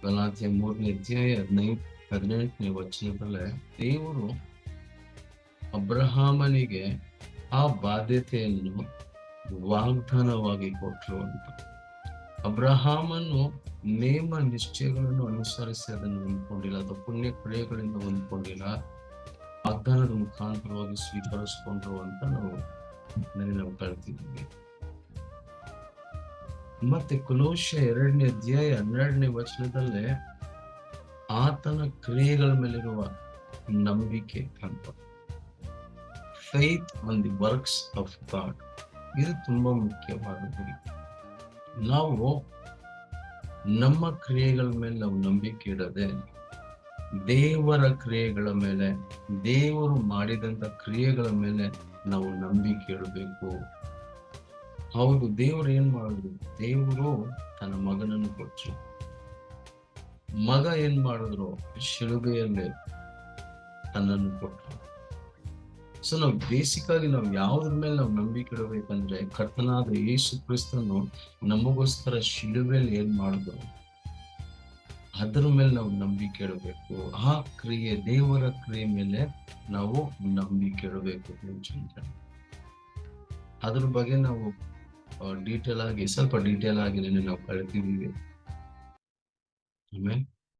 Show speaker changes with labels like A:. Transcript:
A: ಗಲಾತ್ಯ 3ನೇ ಅಧ್ಯಾಯ 17ನೇ ವಚನದಲ್ಲೇ ದೇವರು ಅಬ್ರಹಾಮನಿಗೆ ಆ ಬಾಧ್ಯತೆಯನ್ನು ವಾಗ್ದಾನವಾಗಿ ಕೊಟ್ಟರು ಅಂತ. ಅಬ್ರಹಾಮನು ನೇಮ ನಿಶ್ಚಯಗಳನ್ನು ಅನುಸರಿಸಿ ಅದನ್ನು ಹೊಂದ್ಕೊಂಡಿಲ್ಲ, ಅಥವಾ ಪುಣ್ಯ ಕ್ರಿಯೆಗಳಿಂದ ಹೊಂದ್ಕೊಂಡಿಲ್ಲ, ವಾಗ್ದಾನದ ಮುಖಾಂತರವಾಗಿ ಸ್ವೀಕರಿಸಿಕೊಂಡ್ರು ಅಂತ ನಾವು ಕಳ್ತಿದ್ವಿ. ಮತ್ತೆ ಕೊಲೋಸ್ಯ 2ನೇ ಅಧ್ಯಾಯ 12ನೇ ವಚನದಲ್ಲೇ ಆತನ ಕ್ರಿಯೆಗಳ ಮೇಲಿರುವ ನಂಬಿಕೆ ಅಂತ, faith on the works of god, ಇದು ತುಂಬಾ ಮುಖ್ಯವಾದದ್ದು. ನಾವು ನಮ್ಮ ಕ್ರಿಯೆಗಳ ಮೇಲೆ ನಾವು ನಂಬಿಕೆ ಇಡದೆ ದೇವರ ಕ್ರಿಯೆಗಳ ಮೇಲೆ, ದೇವರು ಮಾಡಿದಂತ ಕ್ರಿಯೆಗಳ ಮೇಲೆ ನಾವು ನಂಬಿಕೆ ಇಡಬೇಕು. ಹೌದು, ದೇವರು ಏನ್ ಮಾಡಿದ್ರು? ದೇವರು ತನ್ನ ಮಗನನ್ನು ಕೊಟ್ಟರು. ಮಗ ಏನ್ ಮಾಡಿದ್ರು? ಶಿಲುಬೆಯಲ್ಲಿ ತನ್ನನ್ನು ಕೊಟ್ಟರು. ಸೊ ನಾವು ಬೇಸಿಕ್ ಆಗಿ ನಾವು ಯಾವ್ದ್ರ ಮೇಲೆ ನಾವು ನಂಬಿಕೆ ಇಡಬೇಕಂದ್ರೆ, ಕರ್ತನಾದ ಯೇಸು ಕ್ರಿಸ್ತನು ನಮಗೋಸ್ಕರ ಶಿಲುಬೆಯಲ್ಲಿ ಏನ್ ಮಾಡಿದ್ರು ಅದ್ರ ಮೇಲೆ ನಾವು ನಂಬಿಕೆ ಇಡಬೇಕು. ಆ ಕ್ರಿಯೆ, ದೇವರ ಕ್ರಿಯೆ ಮೇಲೆ ನಾವು ನಂಬಿಕೆ ಇಡಬೇಕು. ಅದ್ರ ಬಗ್ಗೆ ನಾವು ಸ್ವಲ್ಪ ಡೀಟೇಲ್ ಆಗಿ ನಾವು ಕಲಿತಿದ್ದೀವಿ. ಆಮೇಲೆ